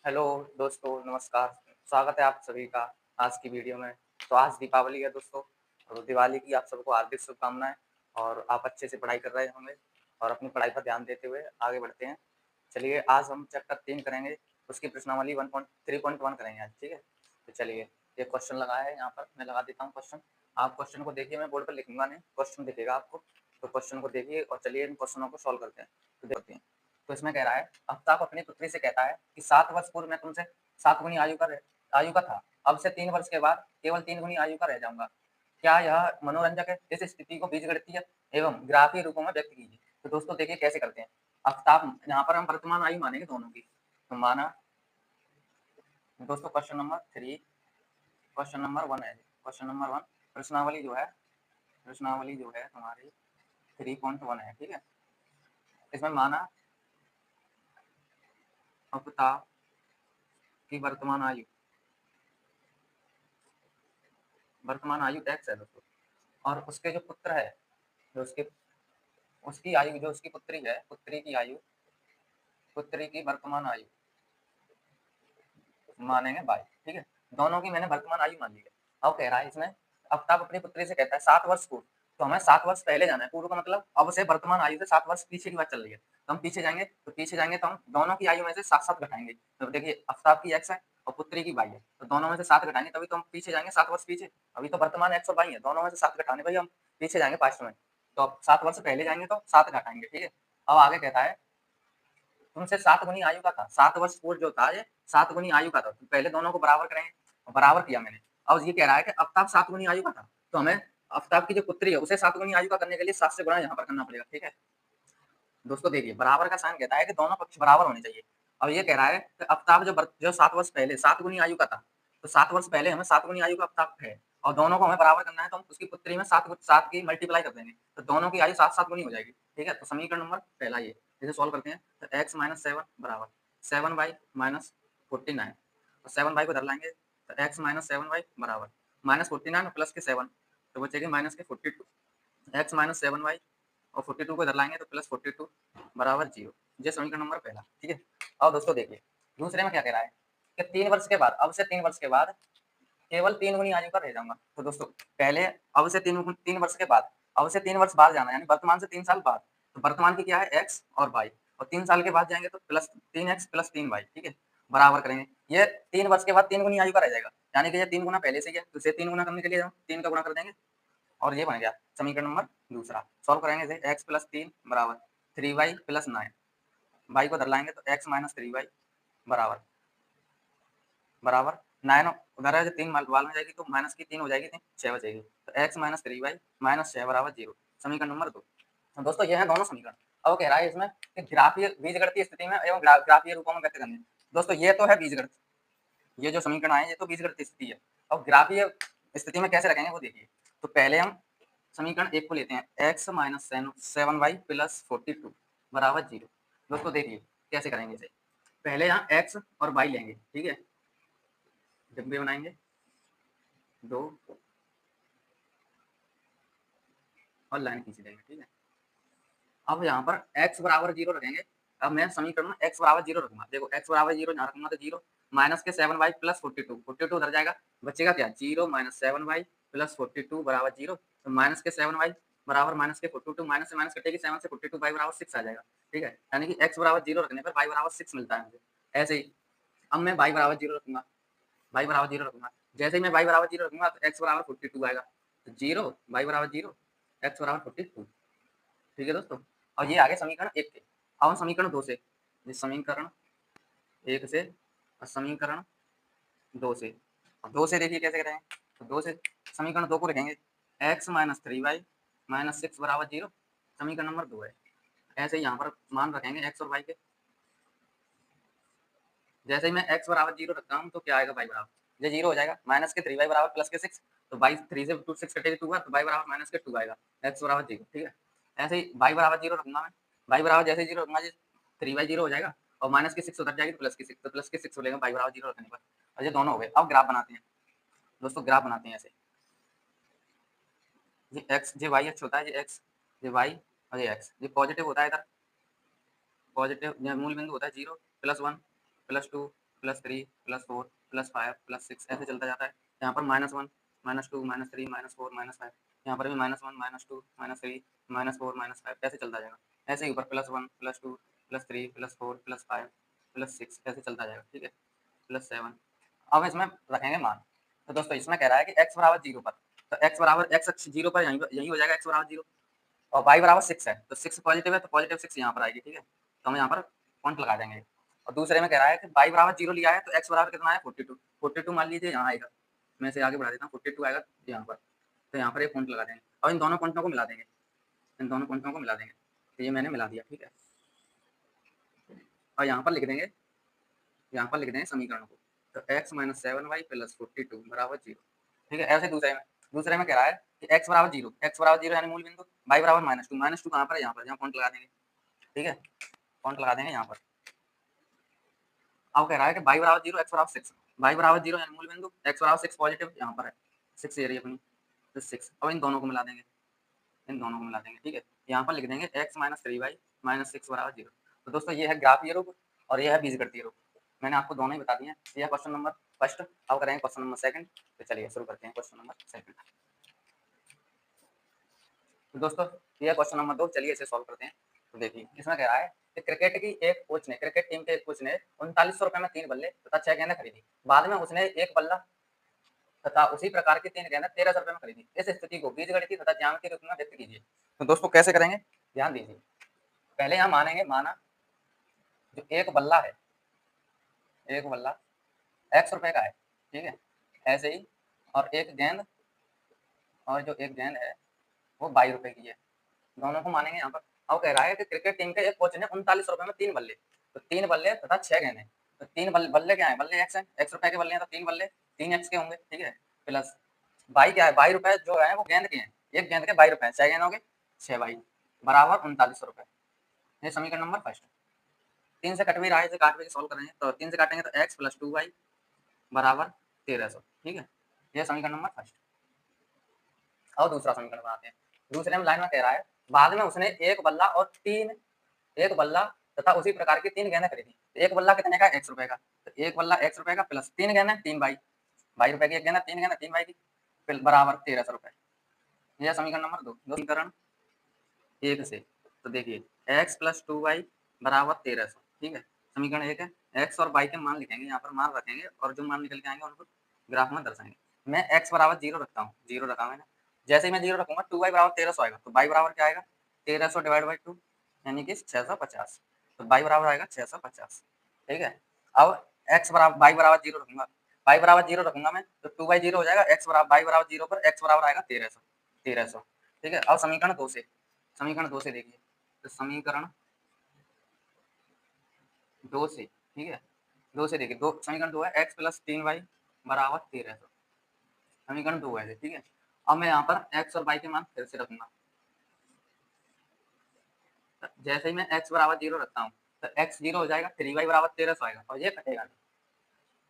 Hello दोस्तों, नमस्कार। स्वागत है आप सभी का आज की वीडियो में। तो आज दीपावली है दोस्तों, और दिवाली की आप सबको हार्दिक शुभकामनाएँ। और आप अच्छे से पढ़ाई कर रहे होंगे और अपनी पढ़ाई पर ध्यान देते हुए आगे बढ़ते हैं। चलिए, आज हम चैप्टर 3 करेंगे, उसकी प्रश्नावली 1.3.1 करेंगे आज, ठीक है? तो चलिए, एक क्वेश्चन लगा है यहाँ पर, मैं लगा देता हूँ क्वेश्चन। आप क्वेश्चन को देखिए, मैं बोर्ड पर लिखूँगा नहीं, क्वेश्चन दिखेगा आपको। तो क्वेश्चन को देखिए और चलिए इन क्वेश्चनों को सॉल्व करते हैं। तो देखते हैं। तो इसमें कह रहा है, आफ्ताब अपनी पुत्री से कहता है कि 7 वर्ष पूर्व मैं तुमसे 7 गुनी आयु का था, अब से 3 वर्ष के बाद केवल 3 गुनी आयु का रह जाऊंगा। क्या यह मनोरंजक है? इस स्थिति को बीजगणितीय एवं ग्राफीय रूपों में व्यक्त कीजिए। तो दोस्तों देखिए कैसे करते हैं। आफ्ताब, यहाँ पर हम वर्तमान आयु मानेंगे दोनों की। तो माना दोस्तों, क्वेश्चन नंबर 3, क्वेश्चन नंबर 1 है। क्वेश्चन नंबर 1 प्रश्नावली जो है तुम्हारी 3.1 है, ठीक है? इसमें माना आफ्ताब की वर्तमान आयु x है दोस्तों, और उसके जो पुत्र है, जो उसकी आयु, जो उसकी पुत्री है, पुत्री की वर्तमान आयु मानेंगे 22, ठीक है? दोनों की मैंने वर्तमान आयु मान ली है। अब कह रहा है इसमें, आफ्ताब अपनी पुत्री से कहता है 7 वर्ष पूर्व, तो हमें 7 वर्ष पहले जाना है। पूर्व का मतलब अब से वर्तमान आयु से 7 वर्ष पीछे की बात चल रही है। तो हम पीछे जाएंगे, तो हम दोनों की आयु में से 7-7 घटाएंगे। तो देखिए, आफ्ताब की x है और पुत्री की y है, तो दोनों में से 7 घटाएंगे, तभी तो हम पीछे जाएंगे 7 वर्ष पीछे। अभी तो वर्तमान x और y है, दोनों में से 7 घटाने पर ही हम पीछे जाएंगे पास्ट में। तो अब 7 वर्ष पहले जाएंगे तो 7 घटाएंगे, ठीक है? अब आगे कहता है, तुमसे 7 गुनी आयु का था, 7 वर्ष पूर्व जो था ये 7 गुनी आयु का था। तो पहले दोनों को बराबर करेंगे, बराबर किया मैंने। अब ये कह रहा है कि आफ्ताब 7 गुनी आयु का था, तो हमें आफ्ताब की जो पुत्री है उसे 7 गुनी आयु का करने के लिए 7 से गुणा यहाँ पर करना पड़ेगा, ठीक है? दोस्तों देखिए, बराबर का साइन कहता है कि दोनों पक्ष बराबर होने चाहिए। अब ये कह रहा है कि आफ्ताब जो 7 वर्ष पहले 7 गुनी आयु का था, तो 7 वर्ष पहले हमें 7 गुनी आयु का आफ्ताब है, और दोनों को हमें बराबर करना है, तो हम उसकी पुत्री में 7 की मल्टीप्लाई कर देंगे, तो दोनों की आयु 7-7 गुनी हो जाएगी, ठीक है? तो समीकरण नंबर पहला ये, इसे सॉल्व करते हैं। तो x माइनस 7 बराबर 7y माइनस 49, और 7y को इधर लाएंगे, तो x माइनस 7y बराबर माइनस 49 प्लस के 7, तो बचेगी माइनस के 42। x माइनस 7y और 42 को इधर लाएंगे तो प्लस 42 बराबर 0। ये समीकरण नंबर पहला, ठीक है? और दोस्तों देखिए, दूसरे में क्या कह रहा है कि 3 वर्ष के बाद, अब से 3 वर्ष के बाद केवल 3 गुनी आयु का रह जाऊंगा। तो दोस्तों पहले अब से 3 वर्ष के बाद, अब से 3 वर्ष बाद जाना है, यानी वर्तमान से 3 साल बाद। तो वर्तमान की क्या है, x और y, और 3 साल के बाद जाएंगे तो प्लस 3x प्लस 3y, ठीक है? बराबर करेंगे। ये 3 वर्ष के बाद 3 गुनी आयु का रह जाएगा, यानी कि ये 3 गुना पहले से ही है, तो इसे 3 गुना करने के लिए 3 का गुणा कर देंगे, और ये बन गया समीकरण नंबर दूसरा। सॉल्व करेंगे इसे, x प्लस 3 बराबर 3y प्लस 9, y को इधर लाएंगे तो x माइनस 3y बराबर 9, उधर है 3 वाल में जाएगी तो माइनस की 3 हो जाएगी, 6 बचेगी, तो x माइनस 3y माइनस 6 बराबर 0। समीकरण नंबर 2। तो दोस्तों ये है दोनों समीकरण। अब कह रहा है इसमें कि ग्राफीय बीजगणितीय स्थिति में एवं ग्राफीय रूपों में व्यक्त करने। दोस्तों ये तो है बीजगणित, ये जो समीकरण आए ये तो बीजगणितीय स्थिति है। अब ग्राफीय स्थिति में कैसे रखेंगे वो देखिए। तो पहले हम समीकरण 1 को लेते हैं, x माइनस 7y प्लस 42 बराबर 0। दोस्तों देखिए कैसे करेंगे इसे। पहले यहाँ x और y लेंगे, ठीक है? डिब्बे बनाएंगे 2 और लाइन खींच देंगे, ठीक है? अब यहाँ पर x बराबर 0 रखेंगे। अब मैं समीकरण में x बराबर 0 रखूंगा। देखो x बराबर 0 यहाँ रखूंगा तो 0 माइनस के 7y प्लस 42 उधर जाएगा, बचेगा क्या, 0 माइनस 7y प्लस 42 बराबर 0। तो माइनस के 7y बराबर माइनस के 42, माइनस से माइनस कटेगी, 7 से 42 y बराबर 6 आ जाएगा, ठीक है? यानी कि x बराबर 0 रखने पर y बराबर 6 मिलता है मुझे। ऐसे ही अब मैं y बराबर 0 रखूंगा, जैसे ही मैं y बराबर 0 रखूंगा तो x बराबर 42 आएगा, तो 0 y बराबर 0 x बराबर 42, ठीक है दोस्तों? और ये आगे समीकरण 1 के। अब हम समीकरण 2 से, समीकरण 1 से और समीकरण 2 से, 2 से देखिए कैसे करेंगे। तो 2 से समीकरण 2 को रखेंगे, x माइनस 3y माइनस 6 बराबर 0, समीकरण नंबर 2 है। ऐसे ही यहाँ पर मान रखेंगे x और y के। जैसे ही मैं x बराबर 0 रखता हूँ तो क्या आएगा, y बराबर ये 0 हो जाएगा, माइनस के 3y बराबर प्लस के 6, तो y 3 से 6 कटेगी 2 तो y बराबर माइनस के 2 आएगा, x बराबर 0, ठीक है? ऐसे ही y बराबर 0 रखूंगा मैं, y बराबर जैसे 0 रखूंगा 3y 0 हो जाएगा, और माइनस के 6 उधर जाएगी प्लस के 6, तो प्लस के 6 हो जाएगा y बराबर 0 रखने पर, और ये दोनों हो गए। अब ग्राफ बनाते हैं दोस्तों, ग्राफ बनाते हैं ऐसे, ये x ये y अक्ष होता है, ये x ये y और ये x, ये पॉजिटिव होता है, इधर पॉजिटिव मूल बिंदु होता है 0 प्लस 1 प्लस 2 +3 +4 +5 +6 ऐसे चलता जाता है। यहाँ पर -1 -2 -3 -4 -5 यहाँ पर भी -1 -2 -3 -4 -5 ऐसे चलता जाएगा। ऐसे ही ऊपर +1 +2 +3 +4 +5 +6 ऐसे चलता जाएगा, ठीक है, +7। अब इसमें रखेंगे मान। तो दोस्तों इसमें कह रहा है कि x बराबर 0 पर, तो x बराबर x अक्ष 0 पर यही हो जाएगा, x बराबर 0 और y बराबर 6 है, तो 6 पॉजिटिव है तो पॉजिटिव 6 यहाँ पर आएगी, ठीक है, तो हम यहाँ पर पॉइंट लगा देंगे। और दूसरे में कह रहा है कि y बराबर 0 लिया है तो x बराबर कितना है 42, 42 मान लीजिए यहाँ आएगा, मैं इसे आगे बढ़ा देता हूँ, 42 आएगा यहाँ पर, तो यहाँ पर एक पॉइंट लगा देंगे और इन दोनों पॉइंटों को मिला देंगे, इन दोनों पॉइंटों को मिला देंगे, तो ये मैंने मिला दिया, ठीक है, और यहाँ पर लिख देंगे, यहाँ पर लिख देंगे समीकरण को, तो x - 7y + 42 बराबर 0, ठीक है। ऐसे दूसरे में कह रहा है कि x बराबर 0 यानी मूल बिंदु, y बराबर -2 कहाँ पर है, यहाँ पर, यहाँ पॉइंट लगा देंगे, ठीक है, पॉइंट लगा देंगे यहाँ पर। अब कह रहा है कि y बराबर 0 x बराबर 6, y बराबर 0 यानी मूल बिंदु, x बराबर 6 पॉजिटिव यहाँ पर है, 6 ये रही अपनी, तो 6, अब इन दोनों को मिला देंगे, इन दोनों को मिला देंगे, ठीक है, यहाँ पर लिख देंगे x - 3y - 6 बराबर 0। तो दोस्तों ये है ग्राफीय रूप और ये है बीजगणितीय रूप, मैंने आपको दोनों ही बता दिए हैं। ये है क्वेश्चन नंबर फर्स्ट, अब करेंगे क्वेश्चन नंबर सेकंड, तो चलिए शुरू करते हैं क्वेश्चन नंबर सेकंड। तो दोस्तों ये है क्वेश्चन नंबर 2, चलिए इसे सॉल्व करते हैं। तो देखिए इसमें कह रहा है कि क्रिकेट टीम के एक कोच ने 3900 रुपए में 3 बल्ले तथा 6 गेंदें खरीदी, बाद में उसने एक बल्ला तथा उसी प्रकार की 3 गेंदें 1300 रुपए में खरीदी। इस स्थिति को बीजगणितीय तथा ज्यामितीय रूप में व्यक्त कीजिए। तो दोस्तों कैसे करेंगे, ध्यान दीजिए, पहले हम मानेंगे, माना जो एक बल्ला है, एक बल्ला x रुपए का है, ठीक है, ऐसे ही, और एक गेंद, और जो एक गेंद है वो 22 रुपए की है, दोनों को मानेंगे यहाँ पर। अब कह रहा है कि क्रिकेट टीम के एक कोच ने 39 रुपए में 3 बल्ले, तो 3 बल्ले तथा 6 गेंदें, तो 3 बल्ले क्या है, बल्ले x है, x रुपए के बल्ले हैं तो 3 बल्ले 3x के होंगे, ठीक है, प्लस 22 क्या है, 22 रुपए जो है वो गेंद के हैं, एक गेंद के 22 रुपए, 6 गेंद हो गए 6 22 बराबर 3900 रुपए। ये समीकरण नंबर फर्स्ट। 3 से कट भी रहा है, इसे काट के सॉल्व करेंगे, तो 3 से काटेंगे तो x + 2y बराबर 1300, ठीक है, ये समीकरण नंबर फर्स्ट। और दूसरा समीकरण बनाते हैं। दूसरे में लाइन में कह रहा है, बाद में उसने एक बल्ला तथा उसी प्रकार की 3 गेंदें खरीदी। एक बल्ला कितने का, x रुपए का, तो एक बल्ला x रुपए का प्लस 3 गेंदें 3 बाई, 22 रुपए की एक गेंद, 3 गेंदें 3 बाई की, बराबर 1300 रुपए। यह समीकरण नंबर 2। समीकरण 1 से, तो देखिए x + 2y बराबर 1300, ठीक है, समीकरण 1 है। x और y के मान लिखेंगे, यहाँ पर मान रखेंगे और जो मान निकल के आएंगे उनको ग्राफ में दर्शाएंगे। मैं x बराबर 0 रखता हूँ, 0 रखा मैंने, जैसे ही मैं 0 रखूंगा 2y बराबर 1300 आएगा, तो y बराबर क्या आएगा, 1300 डिवाइड बाई 2 यानी कि 650, तो y बराबर आएगा 650, ठीक है। अब y बराबर 0 रखूंगा, y बराबर 0 रखूंगा मैं, तो 2y 0 हो जाएगा, y बराबर 0 पर x बराबर आएगा 1300, ठीक है। अब समीकरण 2 से देखिए, तो समीकरण 2 से, ठीक है, 2 से देखिए, समीकरण 2 है, x + 3y बराबर 1300, समीकरण 2 है, ठीक है। अब मैं यहाँ पर x और y के मान फिर से रखूंगा, जैसे ही मैं x बराबर 0 रखता हूँ तो x 0 हो जाएगा, 3y बराबर 1300 आएगा और ये कटेगा,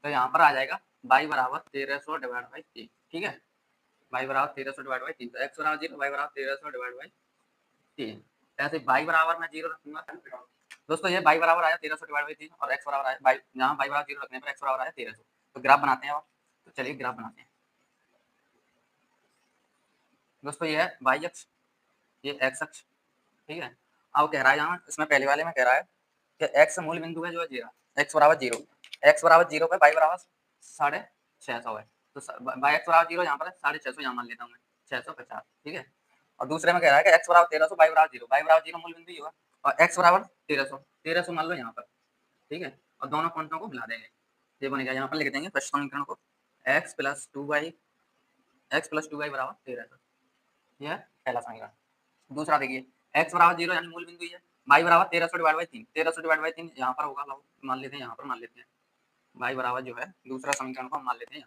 तो यहाँ पर आ जाएगा y बराबर 1300 डिवाइड बाई 3, ठीक है, y बराबर 1300 डिवाइड बाई 3, तो x बराबर 0, y बराबर 1300 डिवाइड बाई 3। ऐसे y बराबर मैं 0 रखूंगा, दोस्तों ये y बराबर आया 1300 डिवाइड बाई 3 और x बराबर आया यहाँ y बराबर 0 रखने पर x बराबर आया 1300, तो ग्राफ बनाते हैं अब। तो चलिए ग्राफ बनाते हैं दोस्तों, ये है y अक्ष, ये x अक्ष, ठीक है। अब कह रहा है यहाँ इसमें पहले वाले में कह रहा है कि x मूल बिंदु है जो है 0, x बराबर 0, x बराबर 0 पे y बराबर 650 है, तो x बराबर 0 यहाँ पर 650 यहाँ मान लेता हूँ मैं, 650, ठीक है। और दूसरे में कह रहा है कि x बराबर 1300, y बराबर 0, y बराबर 0 मूल बिंदु ही होगा और x बराबर 1300 मान लो यहाँ पर, ठीक है, और दोनों पॉइंटों को मिला देंगे, ये बनेगा, यहाँ पर लिख देंगे फर्स्ट समीकरण को, x + 2y बराबर 1300, यह है पहला समीकरण। दूसरा देखिए, x बराबर 0 यानी मूल बिंदु ही है, y बराबर 1300 डिवाइड बाई 3, 1300 डिवाइड बाई 3 यहाँ पर होगा, मान लेते हैं, यहाँ पर मान लेते हैं, y बराबर जो है दूसरा समीकरण को हम मान लेते हैं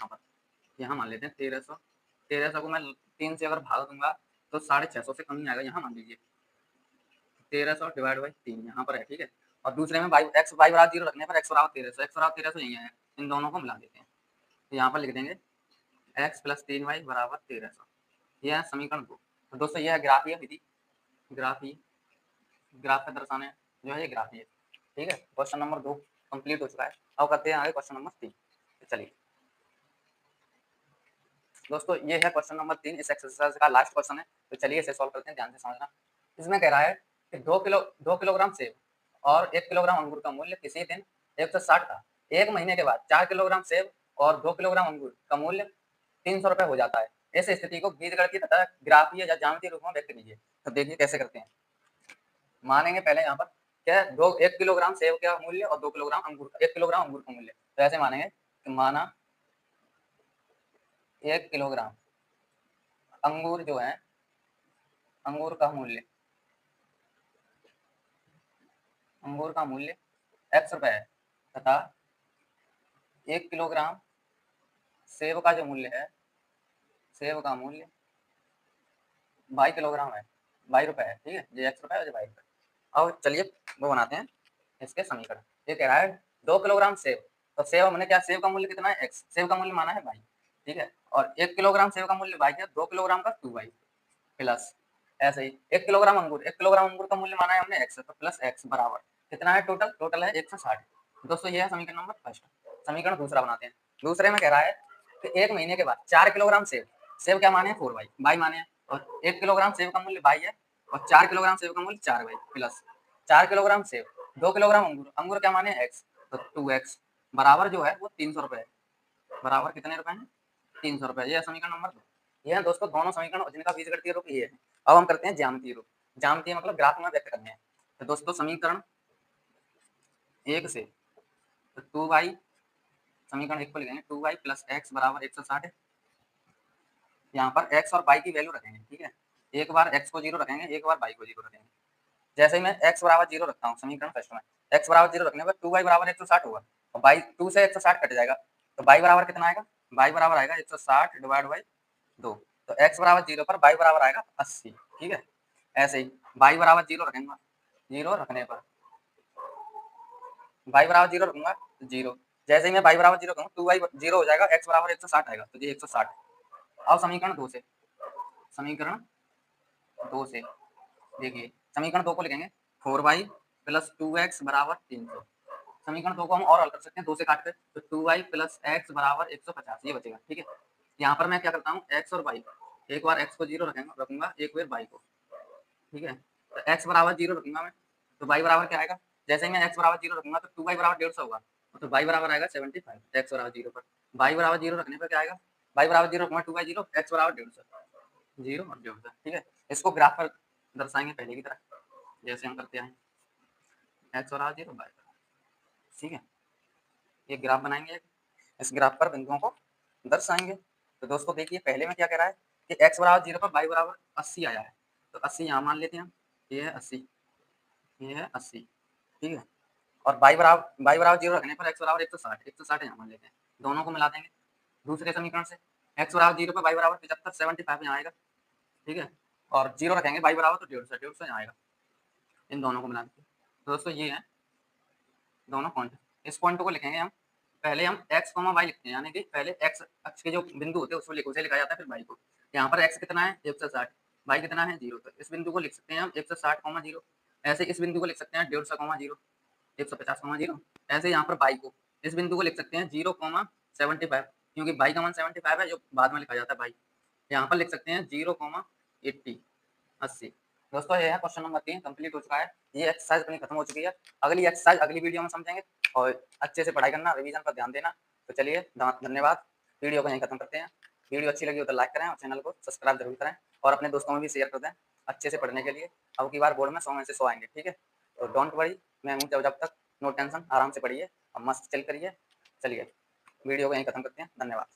यहाँ मान लेते हैं 1300 को मैं 3 से अगर भाग दूंगा तो 650 से कम नहीं आएगा, यहाँ मान लीजिए 1300 डिवाइड बाई 3 यहाँ पर है, ठीक है। और दूसरे में y बराबर 0 रखने पर x बराबर 1300 यही है, इन दोनों को मिला देते हैं, तो यहाँ पर लिख देंगे x + 3y बराबर 1300, यह है समीकरण 2। तो दोस्तों यह है ग्राफीय विधि, ग्राफ का दर्शाने जो है ये ग्राफीय, ठीक है। क्वेश्चन नंबर 2, कंप्लीट हो चुका है। अब करते हैं आगे क्वेश्चन नंबर 3। चलिए दोस्तों, ये है क्वेश्चन नंबर 3, इस एक्सरसाइज का लास्ट क्वेश्चन है। तो चलिए इसे सॉल्व करते हैं, ध्यान से समझना। इसमें कह रहा है कि 2 किलोग्राम सेब और 1 किलोग्राम अंगूर का मूल्य किसी दिन 160 था। 1 महीने के बाद 4 किलोग्राम सेब और 2 किलोग्राम अंगूर का मूल्य 300 रुपए हो जाता है। ऐसी स्थिति को बीजगणितीय तथा ग्राफीय या ज्यामितीय रूप में व्यक्त कीजिए। तो देखिए कैसे करते हैं। मानेंगे पहले यहाँ पर क्या है, 1 किलोग्राम सेब का मूल्य और 2 किलोग्राम अंगूर का 1 किलोग्राम अंगूर का मूल्य। तो ऐसे मानेंगे कि माना 1 किलोग्राम अंगूर जो है, अंगूर का मूल्य x रुपए है तथा 1 किलोग्राम सेब का जो मूल्य है, सेब का मूल्य 22 किलोग्राम है, 22 रुपए है। ठीक है, ये x रुपए और ये 22 रुपए। अब चलिए वो बनाते हैं इसके समीकरण। ये कह रहा है 2 किलोग्राम सेब, तो सेब हमने क्या, सेब का मूल्य कितना है x, सेब का मूल्य माना है 22। ठीक है, और 1 किलोग्राम सेब का मूल्य 22 है, 2 किलोग्राम का 2y प्लस ऐसे ही 1 किलोग्राम अंगूर, 1 किलोग्राम अंगूर का मूल्य माना है हमने x, तो प्लस x बराबर कितना है, टोटल है 160। दोस्तों ये है समीकरण नंबर फर्स्ट। समीकरण दूसरा बनाते हैं। दूसरे में कह रहा है कि 1 महीने के बाद 4 किलोग्राम सेब, सेब क्या माने हैं 4y, बाई माने हैं, और 1 किलोग्राम सेब का मूल्य 22 है और 4 किलोग्राम सेब का मूल्य 4y प्लस 4 किलोग्राम सेब, 2 किलोग्राम अंगूर, अंगूर क्या माने हैं x, तो 2x बराबर जो है वो 300 रुपए है। बराबर कितने रुपए हैं, 300 रुपए। ये समीकरण नंबर 2। ये है दोस्तों दोनों समीकरण जिनका बीजगणितीय रूप ये है। अब हम करते हैं ज्यामितीय रूप। ज्यामितीय मतलब ग्राफ में व्यक्त करने हैं। तो दोस्तों समीकरण 1 से तो 2y, समीकरण 1 को लिखेंगे 2y प्लस x बराबर 160। यहाँ पर x और y की वैल्यू रखेंगे। ठीक है, एक बार x को 0 रखेंगे, एक बार y को 0 रखेंगे। जैसे ही मैं x बराबर 0 रखता हूँ समीकरण फर्स्ट में, x बराबर 0 रखने पर 2y बराबर 160 होगा और y 2 से 160 कट जाएगा, तो y बराबर कितना आएगा, y बराबर आएगा 160 डिवाइड बाई 2। तो x बराबर 0 पर y बराबर आएगा 80। ठीक है, ऐसे ही y बराबर 0 रखेंगे, 0 रखने पर y बराबर 0 रखूंगा 0। जैसे ही मैं y बराबर 0 कहूँ 2y 0 हो जाएगा, x बराबर 160 आएगा, तो ये 160। अब समीकरण 2 से, समीकरण 2 से देखिए, समीकरण 2 को लिखेंगे 4y प्लस 2x बराबर 300। समीकरण 2 को हम और हल कर सकते हैं 2 से काट कर, तो 2y प्लस x बराबर 150 ये बचेगा। ठीक है, यहाँ पर मैं क्या करता हूँ x और y, एक बार x को 0 रखूंगा, एक बार y को। ठीक है, तो x बराबर 0 रखूंगा मैं, तो y बराबर क्या आएगा, जैसे ही मैं x बराबर 0 रखूंगा तो 2y बराबर 150 होगा, तो y बराबर आएगा 75। x बराबर 0 पर y बराबर 0 रखने पर क्या आएगा, y बराबर 0 रखूंगा 2y 0, x बराबर 150, 0 और 150। ठीक है, इसको ग्राफ पर दर्शाएंगे पहले की तरह, जैसे हम करते हैं x बराबर 0 y बराबर। ठीक है, एक ग्राफ बनाएंगे, इस ग्राफ पर बिंदुओं को दर्शाएंगे। तो दोस्तों देखिए पहले में क्या कह रहा है कि x बराबर 0 पर y बराबर 80 आया है, तो 80 यहाँ मान लेते हैं हम, ये है 80, ये है 80। ठीक है, और y बराबर 0 रखने पर x बराबर 160 यहाँ मान लेते हैं, दोनों को मिला देंगे। दूसरे समीकरण से x बराबर 0 पर y बराबर 75, 75 यहाँ आएगा। ठीक है, और 0 रखेंगे y बराबर तो 150 यहाँ आएगा, इन दोनों को मिला देंगे। तो दोस्तों ये है दोनों पॉइंट। इस पॉइंट को लिखेंगे हम, पहले हम x, y लिखते हैं, यानी कि पहले x अक्ष के जो बिंदु होते हैं उसको उसे लिखा जाता है, फिर y को। यहाँ पर x कितना है 160, y कितना है 0, तो इस बिंदु को लिख सकते हैं हम 160, 0। ऐसे इस बिंदु को लिख सकते हैं 150, 0, 150, 0। ऐसे यहाँ पर y को, इस बिंदु को लिख सकते हैं 0, 75, क्योंकि y का मान 75 है जो बाद में लिखा जाता है y। यहाँ पर लिख सकते हैं 0, 80, 80। दोस्तों ये है क्वेश्चन नंबर 3 कंप्लीट हो चुका है। ये एक्सरसाइज अपनी खत्म हो चुकी है। अगली एक्सरसाइज अगली वीडियो में समझेंगे, और अच्छे से पढ़ाई करना, रिवीजन पर ध्यान देना। तो चलिए धन्यवाद, वीडियो को यहीं खत्म करते हैं। वीडियो अच्छी लगी हो तो लाइक करें और चैनल को सब्सक्राइब जरूर करें, और अपने दोस्तों में भी शेयर कर दें अच्छे से पढ़ने के लिए। अब की बार बोर्ड में 100 में से 100 आएंगे। ठीक है, तो डोंट वरी, मैं हूँ जब तक, नो टेंशन, आराम से पढ़िए और मस्त चल करिए। चलिए वीडियो को यहीं खत्म करते हैं, धन्यवाद।